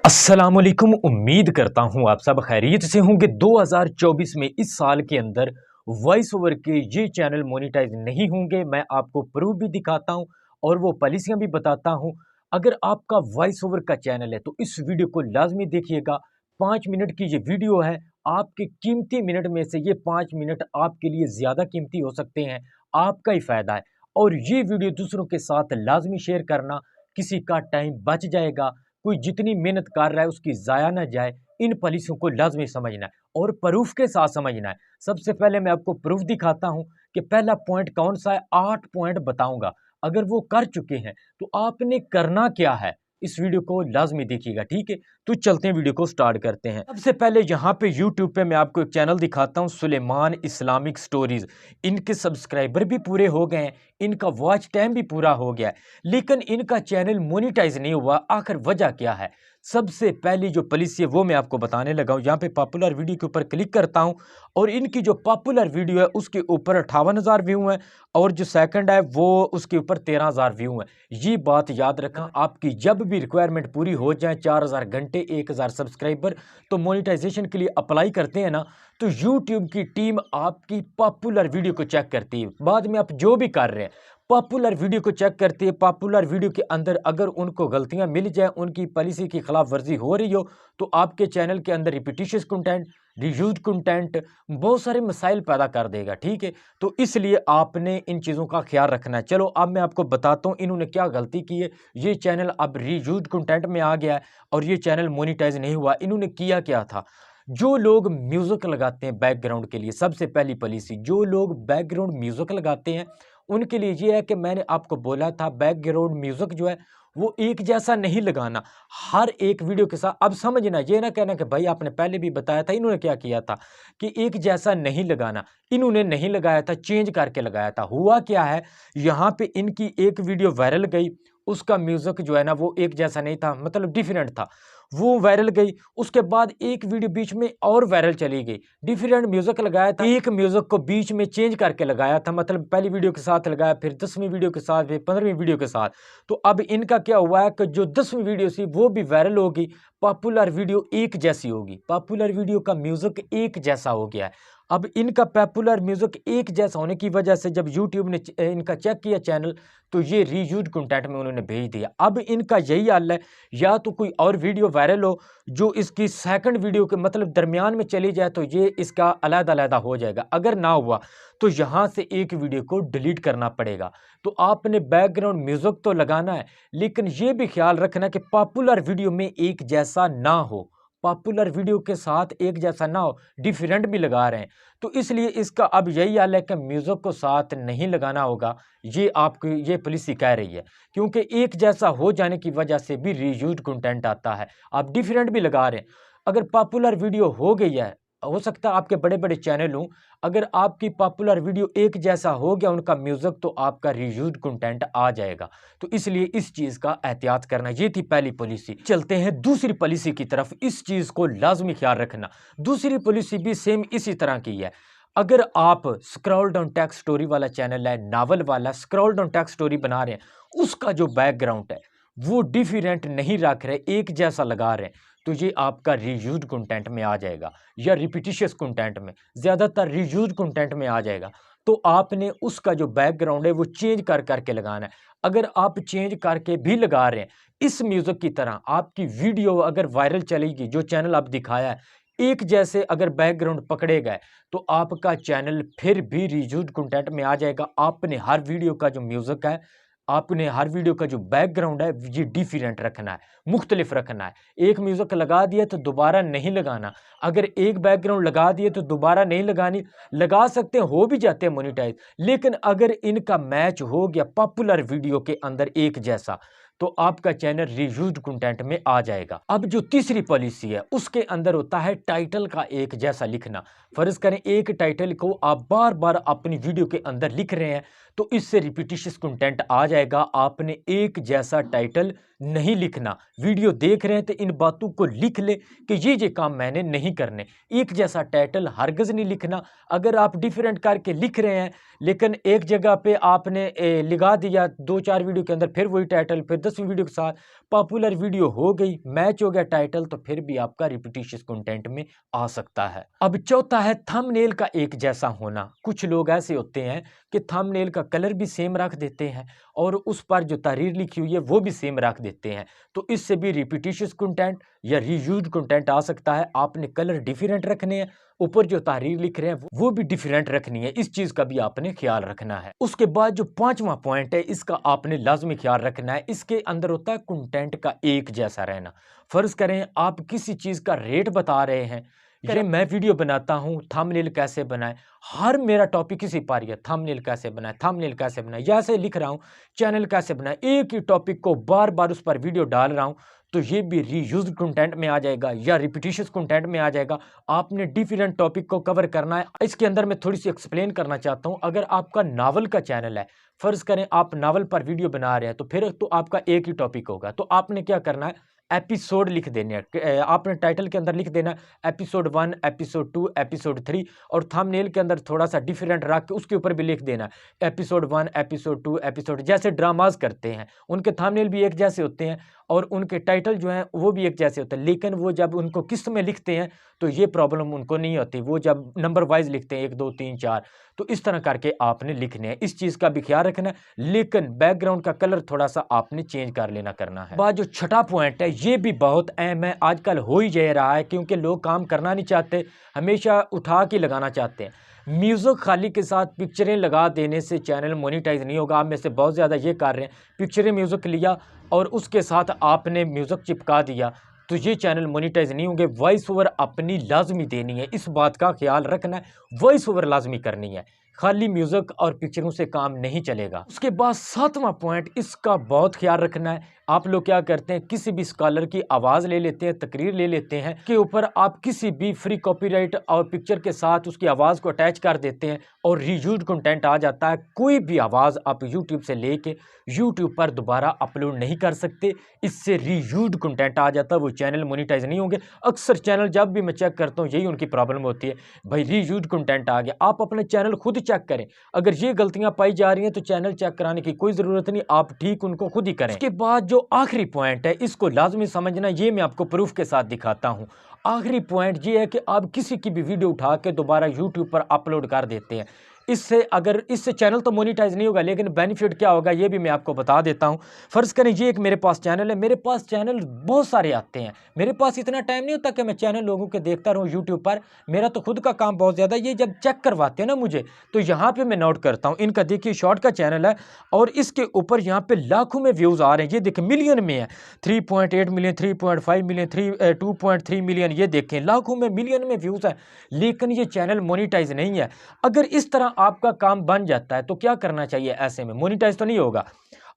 अस्सलामुअलैकुम। उम्मीद करता हूं आप सब खैरियत से होंगे। 2024 में इस साल के अंदर वॉइस ओवर के ये चैनल मोनेटाइज नहीं होंगे। मैं आपको प्रूफ भी दिखाता हूं और वो पॉलिसियां भी बताता हूं। अगर आपका वॉइस ओवर का चैनल है तो इस वीडियो को लाजमी देखिएगा। 5 मिनट की ये वीडियो है। आपके कीमती मिनट में से ये 5 मिनट आपके लिए ज़्यादा कीमती हो सकते हैं। आपका ही फ़ायदा है और ये वीडियो दूसरों के साथ लाजमी शेयर करना। किसी का टाइम बच जाएगा। कोई जितनी मेहनत कर रहा है उसकी ज़ाया ना जाए। इन पॉलिसियों को लाजमी समझना है और प्रूफ के साथ समझना है। सबसे पहले मैं आपको प्रूफ दिखाता हूं कि पहला पॉइंट कौन सा है। 8 पॉइंट बताऊंगा। अगर वो कर चुके हैं तो आपने करना क्या है, इस वीडियो को लाजमी देखिएगा, ठीक है। तो चलते हैं, वीडियो को स्टार्ट करते हैं। सबसे पहले यहाँ पे यूट्यूब पे मैं आपको एक चैनल दिखाता हूँ, सुलेमान इस्लामिक स्टोरीज। इनके सब्सक्राइबर भी पूरे हो गए हैं, इनका वॉच टाइम भी पूरा हो गया है, लेकिन इनका चैनल मोनिटाइज नहीं हुआ। आखिर वजह क्या है? सबसे पहली जो पॉलिसी है वो मैं आपको बताने लगा हूँ। यहाँ पे पॉपुलर वीडियो के ऊपर क्लिक करता हूँ और इनकी जो पॉपुलर वीडियो है उसके ऊपर 58,000 व्यू हैं और जो सेकंड है वो उसके ऊपर 13,000 व्यू हैं। ये बात याद रखना, आपकी जब भी रिक्वायरमेंट पूरी हो जाए, 4,000 घंटे, 1,000 सब्सक्राइबर, तो मोनेटाइजेशन के लिए अप्लाई करते हैं ना, तो यूट्यूब की टीम आपकी पॉपुलर वीडियो को चेक करती है। बाद में आप जो भी कर रहे हैं पॉपुलर वीडियो को चेक करती है। पॉपुलर वीडियो के अंदर अगर उनको गलतियां मिल जाए, उनकी पॉलिसी की खिलाफ वर्जी हो रही हो, तो आपके चैनल के अंदर रिपीटिशियस कंटेंट, रीयूज्ड कंटेंट, बहुत सारे मसाइल पैदा कर देगा, ठीक है। तो इसलिए आपने इन चीज़ों का ख्याल रखना है। चलो अब मैं आपको बताता हूँ इन्होंने क्या गलती की है। ये चैनल अब रीयूज्ड कंटेंट में आ गया है और ये चैनल मोनिटाइज नहीं हुआ। इन्होंने किया क्या था? जो लोग म्यूजिक लगाते हैं बैकग्राउंड के लिए, सबसे पहली पॉलिसी, जो लोग बैकग्राउंड म्यूजिक लगाते हैं उनके लिए ये है कि मैंने आपको बोला था बैकग्राउंड म्यूजिक जो है वो एक जैसा नहीं लगाना हर एक वीडियो के साथ। अब समझना, ये ना कहना कि भाई आपने पहले भी बताया था। इन्होंने क्या किया था कि एक जैसा नहीं लगाना, इन्होंने नहीं लगाया था, चेंज करके लगाया था। हुआ क्या है, यहाँ पे इनकी एक वीडियो वायरल गई, उसका म्यूजिक जो है ना वो एक जैसा नहीं था, मतलब डिफरेंट था, वो वायरल गई। उसके बाद एक वीडियो बीच में और वायरल चली गई, डिफरेंट म्यूजिक लगाया था, एक म्यूजिक को बीच में चेंज करके लगाया था, मतलब पहली वीडियो के साथ लगाया, फिर 10वीं वीडियो के साथ, फिर 15वीं वीडियो के साथ। तो अब इनका क्या हुआ है कि जो 10वीं वीडियो थी वो भी वायरल होगी, पॉपुलर वीडियो एक जैसी होगी, पॉपुलर वीडियो का म्यूजिक एक जैसा हो गया है। अब इनका पॉपुलर म्यूजिक एक जैसा होने की वजह से जब यूट्यूब ने इनका चेक किया चैनल, तो ये रीयूज्ड कंटेंट में उन्होंने भेज दिया। अब इनका यही हाल है, या तो कोई और वीडियो वायरल हो जो इसकी सेकंड वीडियो के मतलब दरमियान में चली जाए, तो ये इसका अलग-अलग हो जाएगा। अगर ना हुआ तो यहाँ से एक वीडियो को डिलीट करना पड़ेगा। तो आपने बैकग्राउंड म्यूजिक तो लगाना है, लेकिन ये भी ख्याल रखना कि पॉपुलर वीडियो में एक जैसा ना हो, पॉपुलर वीडियो के साथ एक जैसा ना हो, डिफरेंट भी लगा रहे हैं। तो इसलिए इसका अब यही हाल है कि म्यूजिक को साथ नहीं लगाना होगा। ये आपकी ये पॉलिसी कह रही है, क्योंकि एक जैसा हो जाने की वजह से भी रीयूज्ड कंटेंट आता है। आप डिफरेंट भी लगा रहे हैं। अगर पॉपुलर वीडियो हो गई है, हो सकता है आपके बड़े बड़े चैनल हों, अगर आपकी पॉपुलर वीडियो एक जैसा हो गया उनका म्यूजिक, तो आपका रीयूज्ड कंटेंट आ जाएगा। तो इसलिए इस चीज का एहतियात करना। ये थी पहली पॉलिसी। चलते हैं दूसरी पॉलिसी की तरफ। इस चीज को लाजमी ख्याल रखना, दूसरी पॉलिसी भी सेम इसी तरह की है। अगर आप स्क्रॉल डाउन टेक्स्ट स्टोरी वाला चैनल है, नावल वाला स्क्रॉल डाउन टेक्स्ट स्टोरी बना रहे हैं, उसका जो बैकग्राउंड है वो डिफरेंट नहीं रख रहे, एक जैसा लगा रहे हैं, तो ये आपका रीयूज्ड कंटेंट में आ जाएगा या रिपीटिशियस कंटेंट में, ज़्यादातर रीयूज्ड कंटेंट में आ जाएगा। तो आपने उसका जो बैकग्राउंड है वो चेंज कर करके लगाना है। अगर आप चेंज करके भी लगा रहे हैं इस म्यूज़िक की तरह, आपकी वीडियो अगर वायरल चलेगी, जो चैनल आप दिखाया है एक जैसे अगर बैकग्राउंड पकड़े गए, तो आपका चैनल फिर भी रीयूज्ड कंटेंट में आ जाएगा। आपने हर वीडियो का जो म्यूज़िक है, आपने हर वीडियो का जो बैकग्राउंड है ये डिफरेंट रखना है, मुख्तलिफ रखना है। एक म्यूजिक लगा दिया तो दोबारा नहीं लगाना। अगर एक बैकग्राउंड लगा दिए तो दोबारा नहीं लगानी। लगा सकते हैं, हो भी जाते हैं मोनेटाइज, लेकिन अगर इनका मैच हो गया पॉपुलर वीडियो के अंदर एक जैसा, तो आपका चैनल रीयूज्ड कंटेंट में आ जाएगा। अब जो तीसरी पॉलिसी है उसके अंदर होता है टाइटल का एक जैसा लिखना। फर्ज करें एक टाइटल को आप बार बार अपनी वीडियो के अंदर लिख रहे हैं, तो इससे रिपीटिशियस कंटेंट आ जाएगा। आपने एक जैसा टाइटल नहीं लिखना। वीडियो देख रहे हैं तो इन बातों को लिख ले कि ये काम मैंने नहीं करने। एक जैसा टाइटल हरगिज़ नहीं लिखना। अगर आप डिफरेंट करके लिख रहे हैं लेकिन एक जगह पे आपने लगा दिया 2-4 वीडियो के अंदर, फिर वही टाइटल, फिर 10वीं वीडियो के साथ पॉपुलर वीडियो हो गई, मैच हो गया टाइटल, तो फिर भी आपका रिपीटिशियस कंटेंट में आ सकता है। अब चौथा है थंबनेल का एक जैसा होना। कुछ लोग ऐसे होते हैं कि थंबनेल का कलर भी सेम रख देते हैं और उस पर जो तहरीर लिखी हुई है वो भी सेम रख देते हैं, तो इससे भी रिपीटिशियस कंटेंट या रीयूज्ड कंटेंट आ सकता है। आपने कलर डिफरेंट रखने हैं, ऊपर जो तहरीर लिख रहे हैं वो भी डिफरेंट रखनी है। इस चीज का भी आपने ख्याल रखना है। उसके बाद जो 5वां पॉइंट है, इसका आपने लाजमी ख्याल रखना है। इसके अंदर होता है कंटेंट का एक जैसा रहना। फर्ज करें आप किसी चीज का रेट बता रहे हैं, करें मैं वीडियो बनाता हूं थंबनेल कैसे बनाएं, हर मेरा टॉपिक इसी पर है, थंबनेल कैसे बनाएं, थंबनेल कैसे बनाएं, जैसे लिख रहा हूं चैनल कैसे बनाएं, एक ही टॉपिक को बार बार उस पर वीडियो डाल रहा हूं, तो ये भी रीयूज्ड कंटेंट में आ जाएगा या रिपीटिशियस कंटेंट में आ जाएगा। आपने डिफरेंट टॉपिक को कवर करना है। इसके अंदर मैं थोड़ी सी एक्सप्लेन करना चाहता हूं। अगर आपका नावल का चैनल है, फर्ज करें आप नावल पर वीडियो बना रहे हैं, तो फिर तो आपका एक ही टॉपिक होगा, तो आपने क्या करना है, एपिसोड लिख देने हैं। आपने टाइटल के अंदर लिख देना एपिसोड 1, एपिसोड 2, एपिसोड 3, और थंबनेल के अंदर थोड़ा सा डिफरेंट रख के उसके ऊपर भी लिख देना एपिसोड 1, एपिसोड 2, एपिसोड, जैसे ड्रामाज करते हैं उनके थंबनेल भी एक जैसे होते हैं और उनके टाइटल जो हैं वो भी एक जैसे होते हैं, लेकिन वो जब उनको किस्त में लिखते हैं तो ये प्रॉब्लम उनको नहीं होती। वो जब नंबर वाइज लिखते हैं 1, 2, 3, 4, तो इस तरह करके आपने लिखने हैं। इस चीज़ का भी ख्याल रखना है, लेकिन बैकग्राउंड का कलर थोड़ा सा आपने चेंज कर लेना करना है। बात जो छठा पॉइंट है ये भी बहुत अहम है, आजकल हो ही जा रहा है, क्योंकि लोग काम करना नहीं चाहते, हमेशा उठा के लगाना चाहते हैं। म्यूज़िक खाली के साथ पिक्चरें लगा देने से चैनल मोनेटाइज नहीं होगा। आप में से बहुत ज़्यादा ये कर रहे हैं, पिक्चरें म्यूज़िक लिया और उसके साथ आपने म्यूज़िक चिपका दिया, तो ये चैनल मोनेटाइज नहीं होंगे। वॉइस ओवर अपनी लाजमी देनी है, इस बात का ख्याल रखना है, वॉइस ओवर लाजमी करनी है, खाली म्यूज़िक और पिक्चरों से काम नहीं चलेगा। उसके बाद 7वां पॉइंट, इसका बहुत ख्याल रखना है। आप लोग क्या करते हैं, किसी भी स्कॉलर की आवाज़ ले लेते हैं, तकरीर ले लेते हैं, के ऊपर आप किसी भी फ्री कॉपीराइट और पिक्चर के साथ उसकी आवाज़ को अटैच कर देते हैं और रीयूज्ड कंटेंट आ जाता है। कोई भी आवाज़ आप यूट्यूब से लेके यूट्यूब पर दोबारा अपलोड नहीं कर सकते, इससे रीयूज्ड कंटेंट आ जाता है, वो चैनल मोनेटाइज नहीं होंगे। अक्सर चैनल जब भी मैं चेक करता हूँ यही उनकी प्रॉब्लम होती है, भाई रीयूज्ड कंटेंट आ गया। आप अपने चैनल खुद चेक करें, अगर ये गलतियां पाई जा रही हैं तो चैनल चेक कराने की कोई ज़रूरत नहीं, आप ठीक उनको खुद ही करें। उसके बाद जो आखिरी पॉइंट है, इसको लाजमी समझना, ये मैं आपको प्रूफ के साथ दिखाता हूं। आखिरी पॉइंट ये है कि आप किसी की भी वीडियो उठा के दोबारा यूट्यूब पर अपलोड कर देते हैं, इससे चैनल तो मोनेटाइज नहीं होगा, लेकिन बेनिफिट क्या होगा ये भी मैं आपको बता देता हूं। फर्ज करें ये एक मेरे पास चैनल है, मेरे पास चैनल बहुत सारे आते हैं, मेरे पास इतना टाइम नहीं होता कि मैं चैनल लोगों के देखता रहूं यूट्यूब पर, मेरा तो खुद का काम बहुत ज़्यादा। ये जब चेक करवाते हैं ना मुझे, तो यहाँ पे मैं नोट करता हूँ, इनका देखिए शॉर्ट का चैनल है और इसके ऊपर यहाँ पे लाखों में व्यूज़ आ रहे हैं, ये देखिए मिलियन में है, 3.8 मिलियन, 3.5 मिलियन, 2.3 मिलियन, ये देखें लाखों में, मिलियन में व्यूज़ है, लेकिन ये चैनल मोनेटाइज नहीं है। अगर इस तरह आपका काम बन जाता है तो क्या करना चाहिए, ऐसे में मोनेटाइज तो नहीं होगा,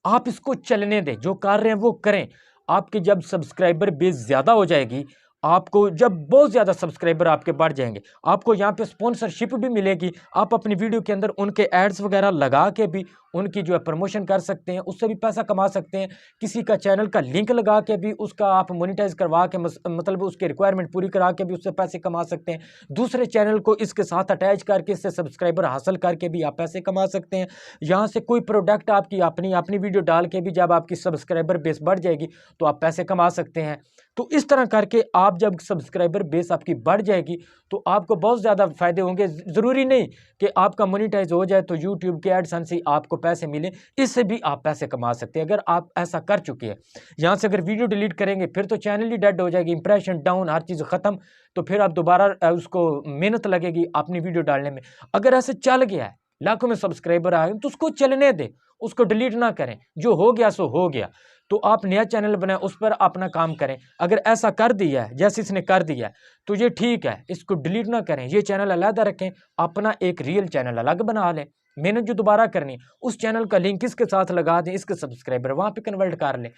आप इसको चलने दें, जो कर रहे हैं वो करें। आपके जब सब्सक्राइबर बेस ज़्यादा हो जाएगी, आपको जब बहुत ज़्यादा सब्सक्राइबर आपके बढ़ जाएंगे, आपको यहाँ पे स्पॉन्सरशिप भी मिलेगी, आप अपनी वीडियो के अंदर उनके एड्स वगैरह लगा के भी उनकी जो है प्रमोशन कर सकते हैं, उससे भी पैसा कमा सकते हैं। किसी का चैनल का लिंक लगा के भी उसका आप मोनेटाइज करवा के मतलब उसके रिक्वायरमेंट पूरी करा के भी उससे पैसे कमा सकते हैं। दूसरे चैनल को इसके साथ अटैच करके इससे सब्सक्राइबर हासिल करके भी आप पैसे कमा सकते हैं। यहाँ से कोई प्रोडक्ट आपकी अपनी वीडियो डाल के भी जब आपकी सब्सक्राइबर बेस बढ़ जाएगी तो आप पैसे कमा सकते हैं। तो इस तरह करके आप जब सब्सक्राइबर बेस आपकी बढ़ जाएगी तो आपको बहुत ज़्यादा फायदे होंगे। ज़रूरी नहीं कि आपका मोनेटाइज हो जाए तो यूट्यूब के एडसेंस से आपको पैसे मिले, इससे भी आप पैसे कमा सकते हैं अगर आप ऐसा कर चुके हैं। यहाँ से अगर वीडियो डिलीट करेंगे फिर तो चैनल ही डेड हो जाएगी, इंप्रेशन डाउन, हर चीज़ ख़त्म, तो फिर आप दोबारा उसको मेहनत लगेगी अपनी वीडियो डालने में। अगर ऐसे चल गया है, लाखों में सब्सक्राइबर आ गए, तो उसको चलने दें, उसको डिलीट ना करें, जो हो गया सो हो गया। तो आप नया चैनल बनाएं, उस पर अपना काम करें। अगर ऐसा कर दिया है जैसे इसने कर दिया है तो ये ठीक है, इसको डिलीट ना करें, ये चैनल अलग रखें, अपना एक रियल चैनल अलग बना लें। मेहनत जो दोबारा करनी, उस चैनल का लिंक इसके साथ लगा दें, इसके सब्सक्राइबर वहाँ पे कन्वर्ट कर लें।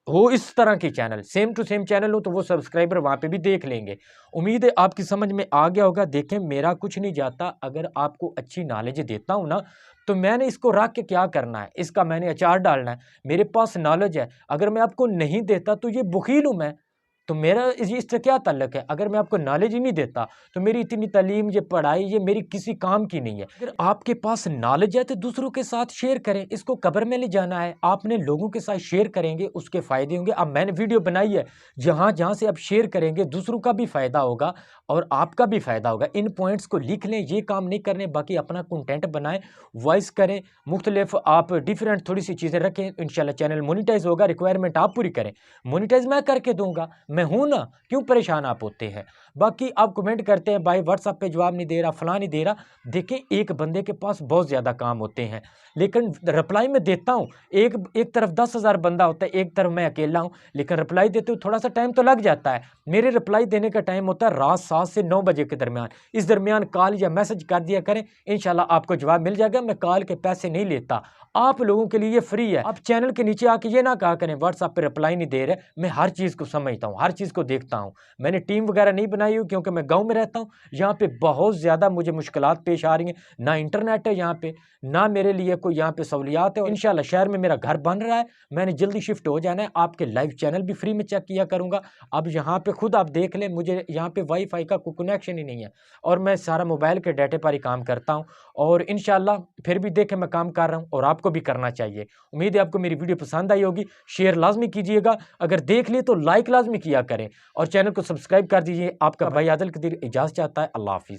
हो इस तरह के channel, same to same channel हो तो वो सब्सक्राइबर वहाँ पे भी देख लेंगे। उम्मीद है आपकी समझ में आ गया होगा। देखें मेरा कुछ नहीं जाता, अगर आपको अच्छी नॉलेज देता हूँ ना, तो मैंने इसको रख के क्या करना है, इसका मैंने अचार डालना है। मेरे पास नॉलेज है, अगर मैं आपको नहीं देता तो ये बख़ील हूँ मैं। तो मेरा इससे क्या ताल्लुक है? अगर मैं आपको नॉलेज ही नहीं देता तो मेरी इतनी तालीम, ये पढ़ाई, ये मेरी किसी काम की नहीं है। अगर आपके पास नॉलेज है तो दूसरों के साथ शेयर करें, इसको कब्र में ले जाना है। आपने लोगों के साथ शेयर करेंगे, उसके फ़ायदे होंगे। अब मैंने वीडियो बनाई है, जहाँ-जहाँ से आप शेयर करेंगे दूसरों का भी फ़ायदा होगा और आपका भी फ़ायदा होगा। इन पॉइंट्स को लिख लें, ये काम नहीं करने, बाकी अपना कंटेंट बनाएँ, वॉइस करें, मुख्तलिफ आप डिफरेंट थोड़ी-सी चीज़ें रखें, इंशाल्लाह चैनल मोनेटाइज़ होगा। रिक्वायरमेंट आप पूरी करें, मोनेटाइज़ मैं करके दूँगा। मैं हूँ ना, क्यों परेशान आप होते हैं? बाकी आप कमेंट करते हैं भाई व्हाट्सएप पे जवाब नहीं दे रहा, फलां नहीं दे रहा। देखें एक बंदे के पास बहुत ज़्यादा काम होते हैं, लेकिन रिप्लाई मैं देता हूँ। एक एक तरफ 10,000 बंदा होता है, एक तरफ मैं अकेला हूँ, लेकिन रिप्लाई देते हुए थोड़ा-सा टाइम तो लग जाता है। मेरे रिप्लाई देने का टाइम होता है रात 7 से 9 बजे के दरमियान। इस दरमियान कॉल या मैसेज कर दिया करें, इंशाल्लाह आपको जवाब मिल जाएगा। मैं कॉल के पैसे नहीं लेता, आप लोगों के लिए ये फ्री है। आप चैनल के नीचे आके ये ना कहा करें व्हाट्सएप पे रिप्लाई नहीं दे रहे। मैं हर चीज़ को समझता हूँ, हर चीज़ को देखता हूँ। मैंने टीम वगैरह नहीं बनाई हुई, क्योंकि मैं गाँव में रहता हूँ। यहाँ पे बहुत ज़्यादा मुझे मुश्किलात पेश आ रही हैं, ना इंटरनेट है यहाँ पे, ना मेरे लिए कोई यहाँ पे सहूलियात है। और इंशाल्लाह शहर में मेरा घर बन रहा है, मैंने जल्दी शिफ्ट हो जाना है। आपके लाइव चैनल भी फ्री में चेक किया करूँगा। अब यहाँ पे खुद आप देख लें, मुझे यहाँ पे वाईफाई का कोई कनेक्शन ही नहीं है और मैं सारा मोबाइल के डाटे पर ही काम करता हूँ। और इंशाल्लाह फिर भी देखें मैं काम कर रहा हूँ और आपको भी करना चाहिए। उम्मीद है आपको मेरी वीडियो पसंद आई होगी। शेयर लाज़मी कीजिएगा, अगर देख लिए तो लाइक लाज़मी किया करें और चैनल को सब्सक्राइब कर दीजिए। आपका भाई आदिल कदीर इजाज़त चाहता है। अल्लाह हाफ़िज़।